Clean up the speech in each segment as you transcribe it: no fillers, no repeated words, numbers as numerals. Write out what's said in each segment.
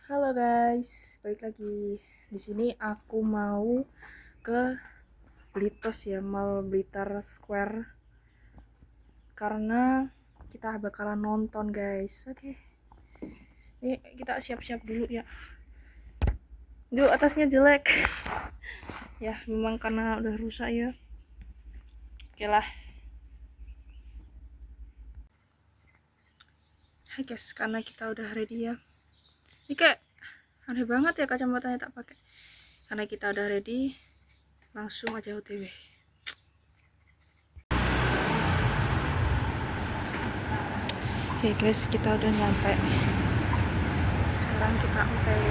Halo guys, balik lagi. Di sini aku mau ke Blitos ya, Mall Blitar Square. Karena kita bakalan nonton guys. Oke. Ini kita siap-siap dulu ya. Duh, atasnya jelek. Ya, memang karena udah rusak ya. Oke lah. Hai guys, karena kita udah ready ya. Ini kayak aneh banget ya kacamatanya tak pakai. Karena kita udah ready, langsung aja OTW. Oke guys, kita udah nyampe. Sekarang kita OTW.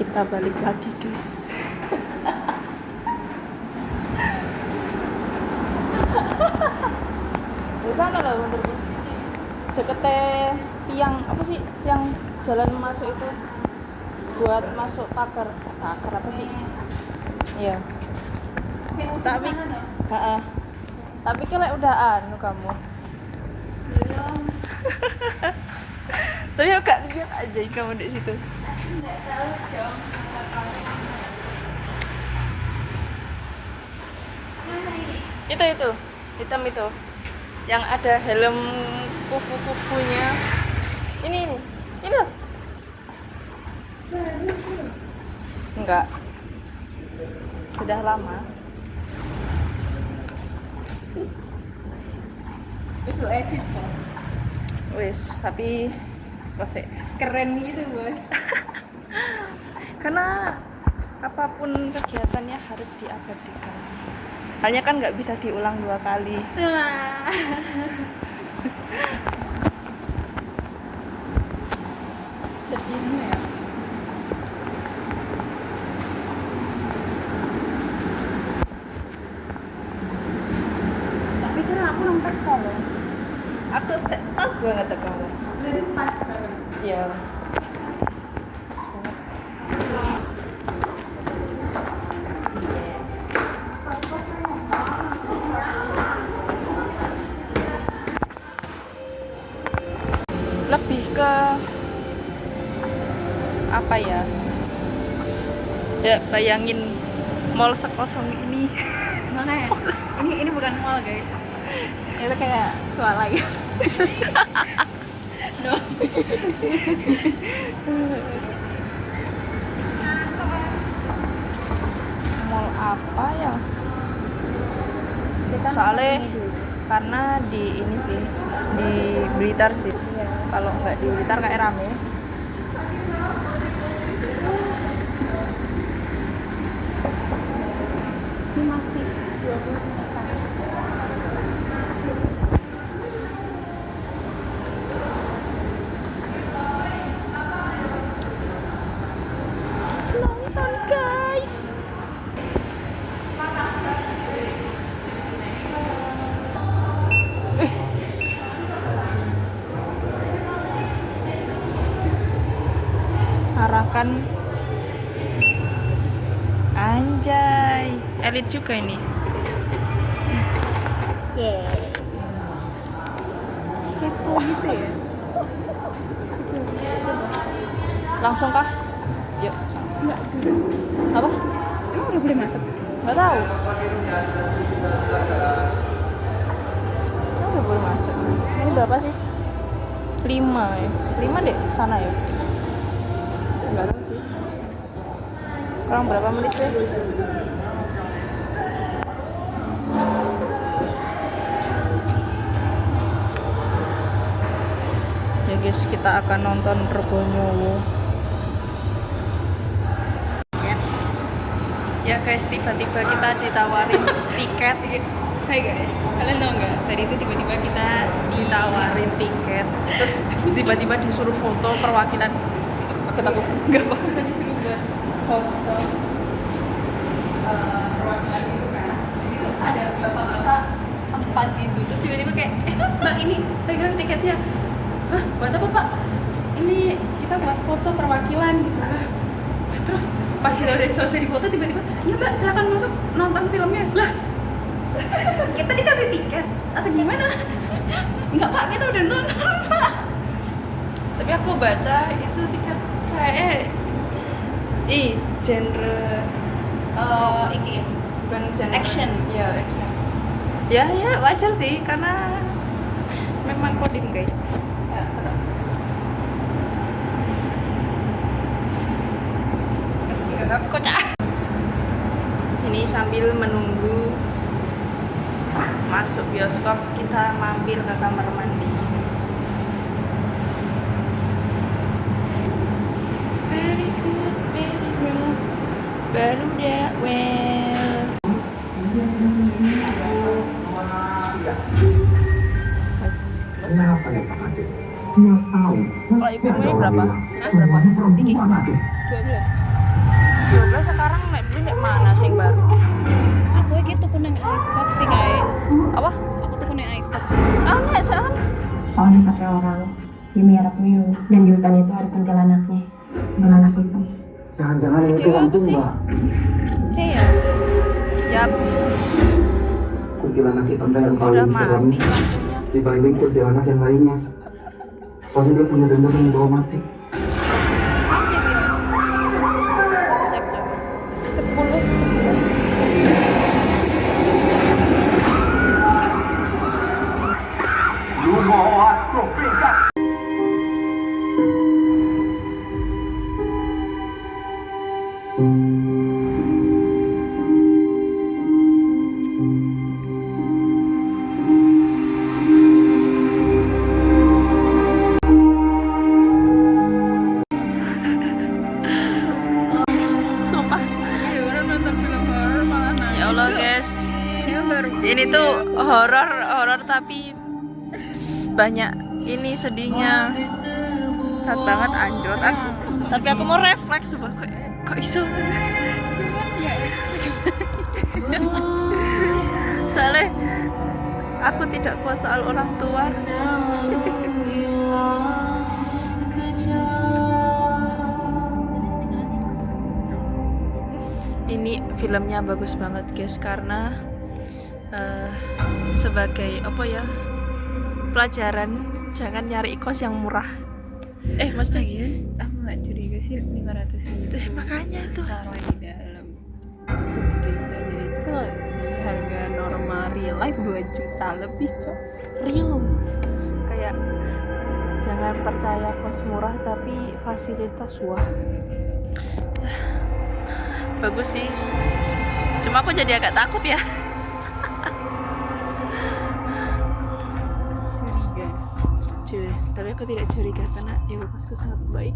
Kita balik lagi guys. Di sana lah menurutku. Deketnya tiang apa sih? Yang jalan masuk itu buat masuk pagar apa sih? Iya. Tapi tapi kalau udah anu kamu. Tapi aku gak lihat aja kamu di situ. Nggak tahu dong. Itu hitam itu yang ada helm kufu-kufunya. Ini loh. Enggak, sudah lama itu edit kok. Wis, tapi kosek keren gitu bos. Karena apapun kegiatannya harus diabadikan. Hanya kan nggak bisa diulang 2 kali. Sedihnya ya. Tapi kira aku nang teko loh. Aku pas banget teko. Berarti pas banget. Iya. Pas banget. Lebih ke apa ya? Ya bayangin mall sekosong ini. Makanya ini bukan mall guys, itu kayak swalaya. No. Mall apa ya? Soalnya karena di ini sih di Blitar sih. Iya. Kalau nggak di Blitar kayak rame. Ini masih 20 menit. Nonton guys. Arahkan anjay, elit juga ini. Kepo gitu ya. Langsung kah? Yuk. Enggak. Apa? Emang udah boleh masuk? Nggak tahu. Oh, udah boleh masuk. Ini berapa sih? 5 ya. 5 deh sana ya. Enggak tahu sih. Kurang berapa menit sih? guys, kita akan nonton Rebonyowo. Ya guys, tiba-tiba kita ditawarin tiket. Hai guys, kalian tahu nggak? Tadi itu tiba-tiba kita ditawarin tiket, terus tiba-tiba disuruh foto perwakilan. Aku takut nggak apa-apa, disuruh buat foto perwakilan gitu kan. Jadi tuh ada bapak-bapak 4 gitu, terus tiba-tiba kayak, mbak ini pegang tiketnya. Hah, buat apa pak? Ini kita buat foto perwakilan gitu lah. Terus pas kita udah selesai di foto tiba-tiba, ya mbak silakan masuk nonton filmnya lah. Kita dikasih tiket atau gimana? Enggak pak, kita udah nonton pak. Tapi aku baca itu tiket kayak genre ini bukan genre action. Ya action. Ya wajar sih karena memang kodim guys. Kocak. Ini sambil menunggu masuk bioskop, kita mampir ke kamar mandi. Very good, very well. Baru dah well. Kenapa ya Pak Ade? Nggak tahu. Kalau ibu ini berapa? Berapa? Iki? 12 sekarang nek beli nek mana sing baru? Aku iki tuku nang iBox sih kae. Apa? Aku tuku nang iBox. Nek sean. Soalnya kata orang di miara puyuh dan di hutan itu ada kuntilanaknya. Kuntilanak itu. Jangan-jangan itu Video apa hantu sih? Mbak? C ya? Yap, Kuntilanak hitam yang udah paling mati serem lampunya. dibanding kuntilanak yang lainnya. Soalnya dia punya dendam yang bawa mati. C bilang. Cek coba. 10. Lu bawa trompet. Sumpah. Iya, orang nonton film horor malah nangis. Ya Allah guys, Dia baru ini tuh horor tapi banyak ini sedihnya. Sad banget anjir. Tapi aku mau refleks sumpah, kok iso. ya. Soalnya aku tidak kuat soal orang tua. Ini filmnya bagus banget guys karena sebagai apa ya, pelajaran jangan nyari kos yang murah. Maksudnya Aku nggak curiga sih 500 ribu. makanya itu Taruh di dalam segitu itu aja itu kalau di harga normal real life 2 juta lebih kok. real. Kayak jangan percaya kos murah tapi fasilitas wah. Bagus sih. Cuma aku jadi agak takut ya. Curiga. Tapi aku tidak curiga karena ibu kosku sangat baik.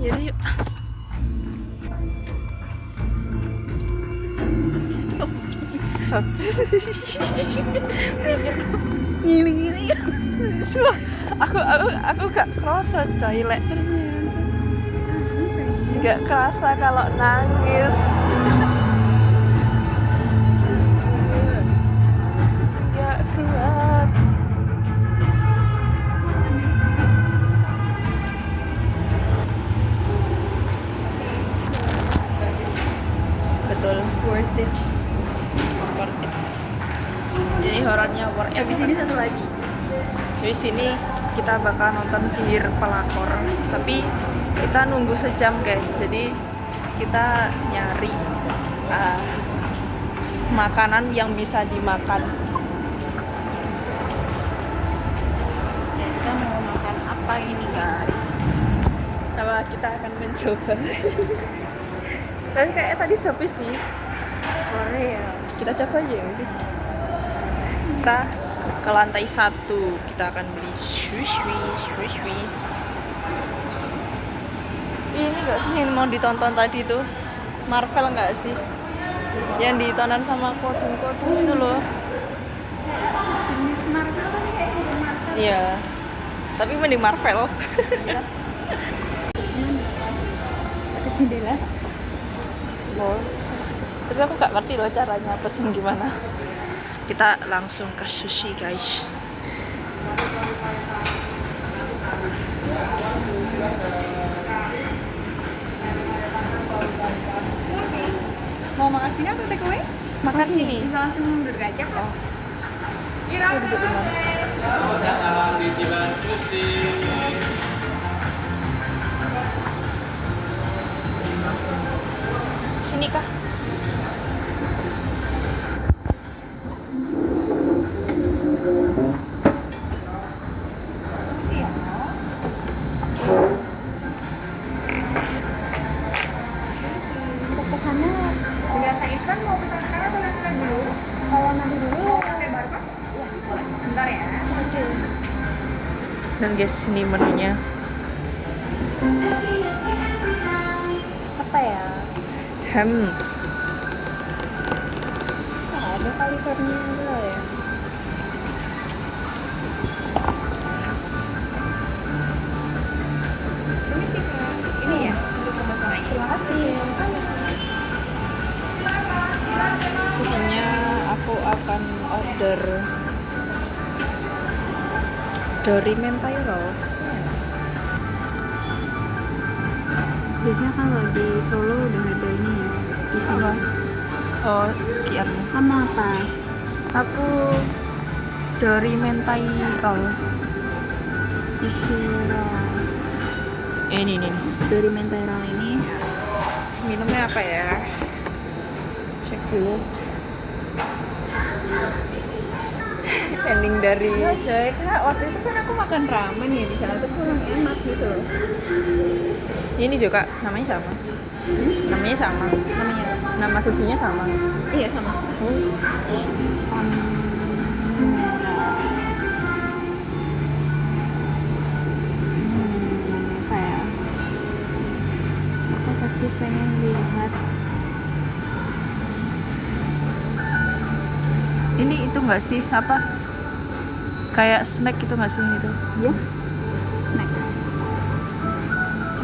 Yaudah yuk. Ngili-ngili. Sumpah, aku gak kerasa coy lek. Gak kerasa kalau nangis. Gak kuat. Betul, worth it. Jadi horornya worth it. Habis ini satu lagi. Di sini kita bakal nonton Sihir Pelakor, tapi kita nunggu sejam guys. Jadi kita nyari makanan yang bisa dimakan. Kita mau makan apa ini guys? Sama kita akan mencoba. Tapi kayaknya tadi sepi sih. Korea. Kita coba aja ya sih. Kita ke lantai 1. Kita akan beli sushi. Ini nggak sih yang mau ditonton tadi tuh? Marvel nggak sih? Yang ditonton sama kodung itu loh. Jenis Marvel kan kayak gitu Marvel. Iya. Tapi mending Marvel. Ke jendela. Loh. Tapi aku nggak ngerti loh caranya pesen gimana. Kita langsung ke sushi guys. Mau makan sini atau take away? Makan sini. Bisa langsung duduk aja. Oh. Duduk di mana? Sini kah? Untuk pesannya biasa instan mau pesan sekarang atau nanti lagi dulu? Kalau nanti dulu pakai barcode? Iya, boleh. Bentar ya. Dan guys, ini menunya. Apa ya? Hams. Ada California juga ya. Ini sih Kak. Ini ya untuk pemesanannya. Terima kasih. Sama-sama. Sepertinya aku akan order Dory mentai roast. Biasanya kalau di Solo udah ada ini ya. Di sini. Oh, kiannya. Kamu apa? Aku Dory mentai roll. Isi roll. Ini nih. Dari mentai roll ini. Minumnya apa ya? Cek dulu. Ending dari Iya coy, karena waktu itu kan aku makan ramen ya di sana tuh kurang enak gitu loh. ini juga namanya sama. Namanya sama. Namanya apa? Nama susinya sama. Iya sama. Apa ya? Aku tadi pengen lihat. Ini itu nggak sih apa? Kayak snack itu nggak sih itu? Ya, snack.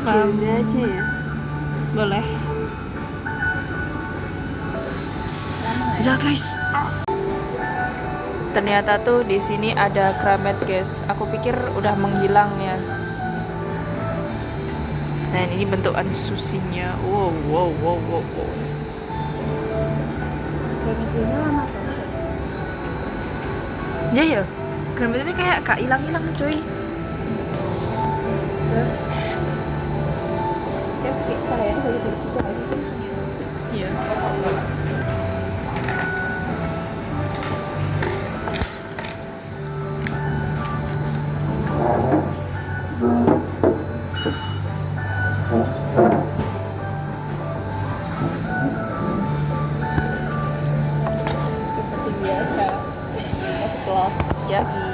Gyoza aja ya. Boleh. Sudah guys. Ternyata tuh di sini ada kramet guys. Aku pikir udah menghilang ya. Nah ini bentukan susinya. Wow. Kremetnya lama tuh. Ya ya. Kramet ini kayak gak hilang-hilang cuy. Kayak cahayanya dari situ aja. Iya. Seperti biasa. Betul. Yaki.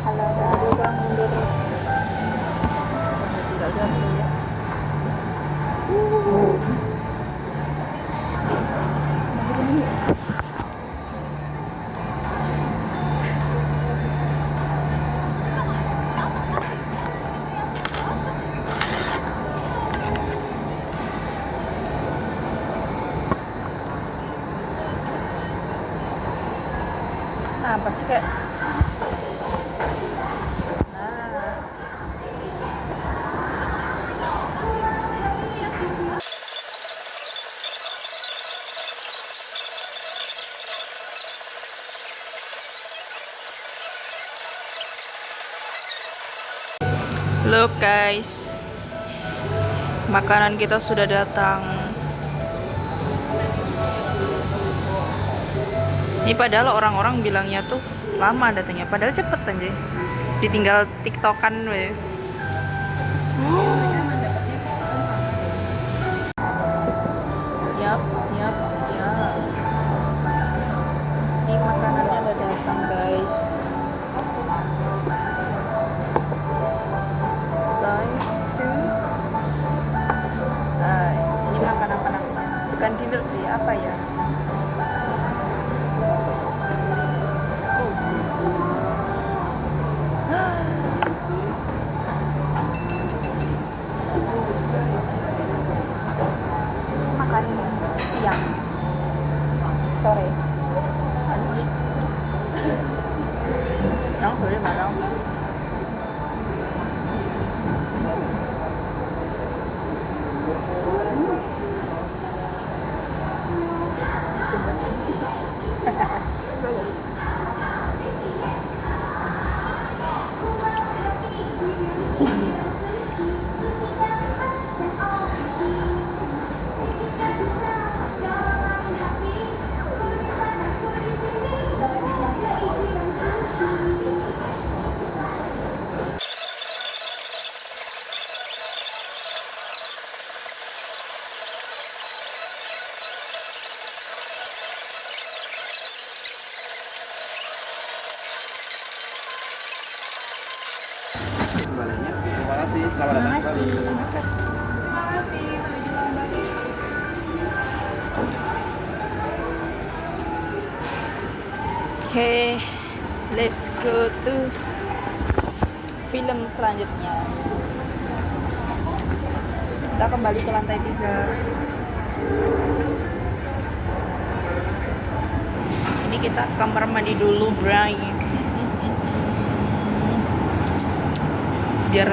Halo, kurang mundur. Tidak jadi ya. Nah, pasti kayak Look guys, makanan kita sudah datang. Ini padahal orang-orang bilangnya tuh lama datangnya, padahal cepet aja. Ditinggal tiktokan weh. Siap. Ini makanannya udah datang guys. bukan dinner sih, apa ya? Makan siang, sore. Nóng thử đi mà nóng. Kembalinya. Terima kasih. Selamat datang kembali. Terima kasih, sampai jumpa kembali. Oke, let's go to film selanjutnya. Kita kembali ke lantai 3. Ini kita kamar mandi dulu, Bray. Biar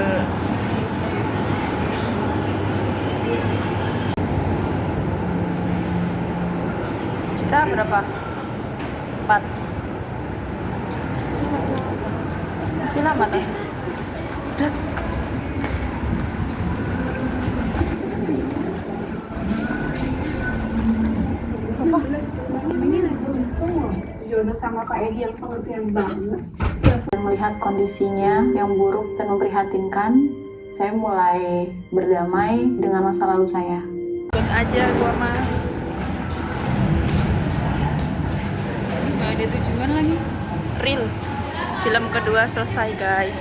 kita berapa? 4. Ini masih lama tuh. Udah. Sumpah. Jodoh sama Kak Edi yang pengertian banget. Dan melihat kondisinya yang buruk dan memprihatinkan, saya mulai berdamai dengan masa lalu saya. Ikut aja gua mah. Nggak ada tujuan lagi. Real. Film kedua selesai, guys.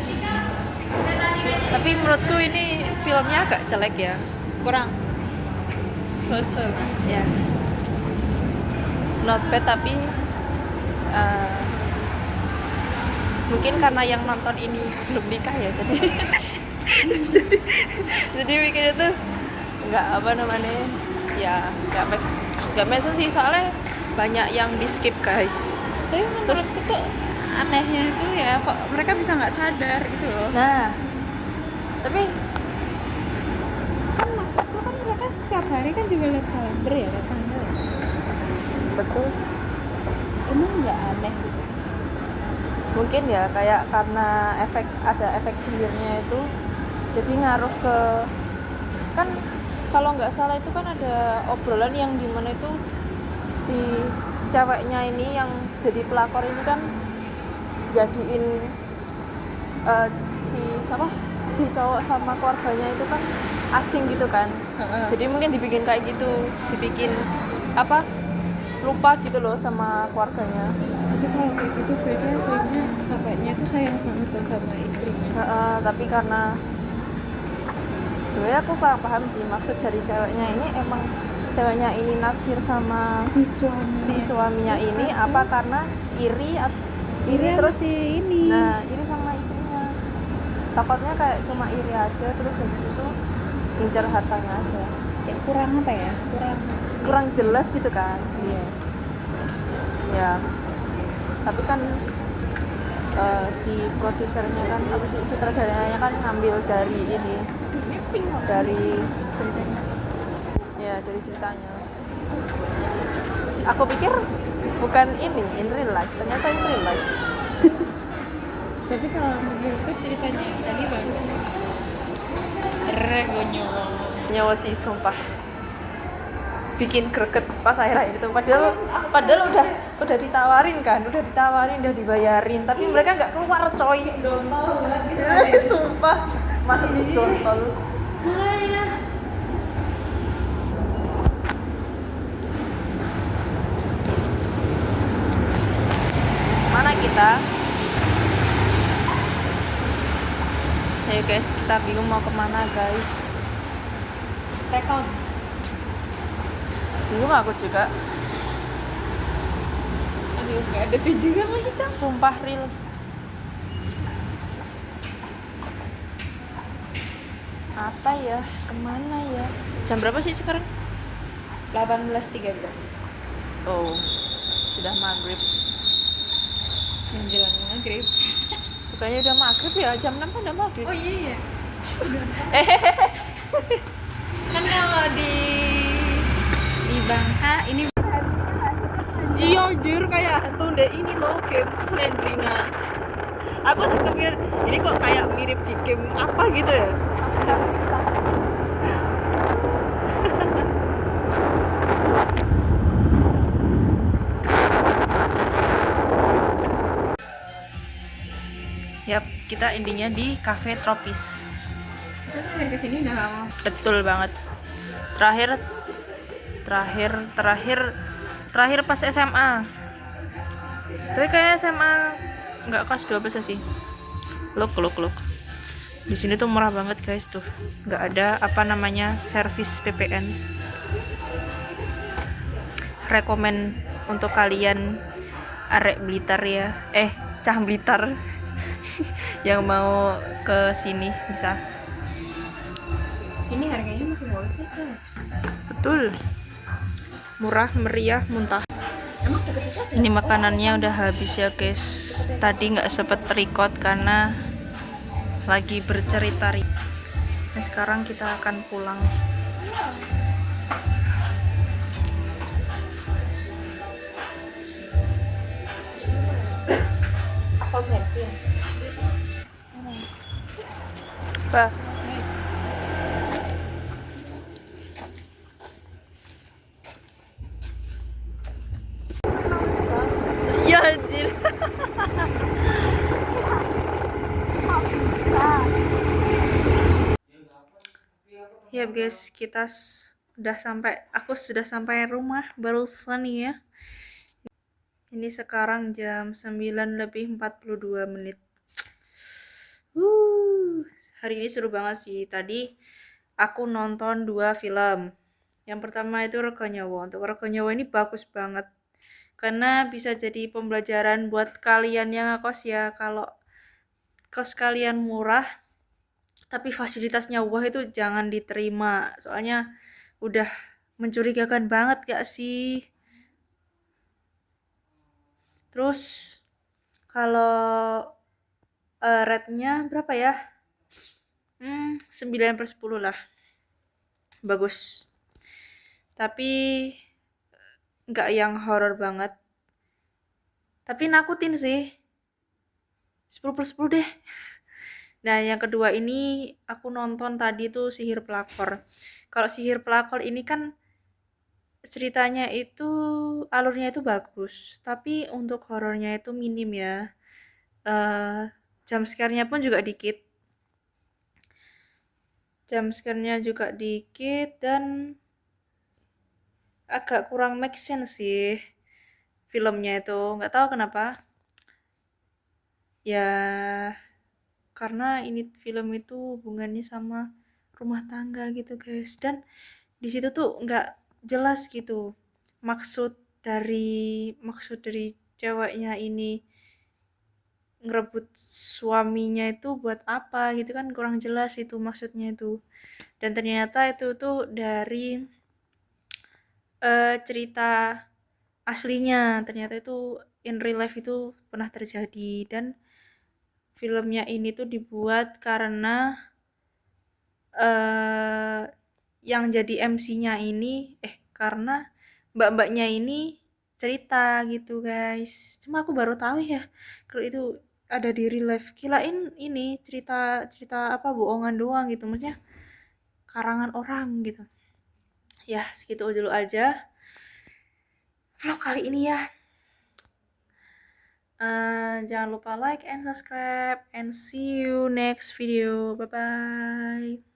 Tapi menurutku ini filmnya agak jelek ya. Kurang. Sosok. Ya. Not bad tapi mungkin karena yang nonton ini belum nikah ya, jadi jadi mikirnya tuh nggak apa namanya ya nggak make sense sih, soalnya banyak yang di skip, guys. Tapi menurutku tuh anehnya itu ya kok mereka bisa nggak sadar gitu loh. Nah, tapi Kan maksudku kan mereka setiap hari kan juga lihat kalender ya, lihat tanggal ya. betul, Emang nggak aneh gitu. mungkin ya kayak karena ada efek sihirnya itu, jadi ngaruh ke, kan kalau nggak salah itu kan ada obrolan yang dimana itu si ceweknya ini yang jadi pelakor ini kan jadiin si cowok sama keluarganya itu kan asing gitu kan. Jadi mungkin dibikin kayak gitu, dibikin lupa gitu loh sama keluarganya. Tapi kalau kayak gitu berarti aslinya bapaknya tuh sayang banget tuh sama istrinya. Tapi karena sebenarnya aku paham sih maksud dari ceweknya ini, emang ceweknya ini naksir sama si suaminya ini apa karena iri terus si ini. nah iri sama istrinya, takutnya kayak cuma iri aja terus habis itu ngincar hartanya aja, Ya kurang apa ya? kurang jelas gitu kan. Iya. Ya tapi kan si produsernya kan si sutradaranya kan ngambil dari ini, dari ceritanya. Aku pikir bukan ini in real life, ternyata in real life. Tapi kalau menurutku ceritanya yang tadi bagus. Nyawa sih sumpah, bikin greget pas akhir itu. Padahal udah ditawarin kan, udah dibayarin, tapi mereka nggak keluar, coy. Dontol banget. Sumpah, masuk bis dontol. Mana kita? Ayo guys, kita bingung mau kemana guys. Rekon. Bingung aku juga. Aduh, nggak ada tujuan lagi, Cam. Sumpah real. Apa ya? Kemana ya? Jam berapa sih sekarang? 18.13 Oh, sudah maghrib. menjelang maghrib. Bukannya udah maghrib ya? Jam 6 kan udah maghrib. Oh iya. Kan kalau di Bangka ini Iya anjir, kayak hantu deh ini loh, game Slendrina. Aku sih kepikir ini kok kayak mirip di game apa gitu ya. Yap, kita intinya di cafe tropis. dari kesini udah lama. Betul banget. Terakhir pas SMA. Tapi kayak SMA nggak kelas 12 sih. Look. Di sini tuh murah banget guys tuh. Nggak ada apa namanya servis PPN. Rekomen untuk kalian arek Blitar ya. Cah Blitar yang mau ke sini bisa. Sini harganya masih worth it, guys. Betul. Murah, meriah, muntah. Ini makanannya udah habis ya guys. Tadi nggak sempet record karena lagi bercerita. Nah, sekarang kita akan pulang. Pom bensin. Bah. Ya anjir. Ya guys, aku sudah sampai rumah barusan ya. Ini sekarang jam 9:42. Hari ini seru banget sih. Tadi aku nonton 2 film. Yang pertama itu Rega Nyawa. Untuk Rega Nyawa ini bagus banget. Karena bisa jadi pembelajaran buat kalian yang ngekos ya. Kalau kos kalian murah tapi fasilitasnya wah itu jangan diterima. Soalnya udah mencurigakan banget gak sih? Terus kalau rate-nya berapa ya? 9/10 lah. Bagus. Tapi nggak yang horor banget. Tapi nakutin sih. 10/10 deh. Nah, yang kedua ini aku nonton tadi tuh Sihir Pelakor. Kalau Sihir Pelakor ini kan ceritanya itu alurnya itu bagus, tapi untuk horornya itu minim ya. Jump scare-nya pun juga dikit. Dan agak kurang make sense sih filmnya itu. Nggak tahu kenapa. Ya karena ini film itu hubungannya sama rumah tangga gitu guys, dan di situ tuh nggak jelas gitu maksud dari ceweknya ini ngerebut suaminya itu buat apa gitu kan, kurang jelas itu maksudnya itu. Dan ternyata itu tuh dari cerita aslinya, ternyata itu in real life itu pernah terjadi. Dan filmnya ini tuh dibuat karena yang jadi MC-nya ini karena mbak-mbaknya ini cerita gitu guys. Cuma aku baru tahu ya kalau itu ada di real life. Kilain ini cerita apa bohongan doang gitu, maksudnya karangan orang gitu. Ya segitu dulu aja vlog kali ini ya. Jangan lupa like and subscribe and see you next video. Bye bye.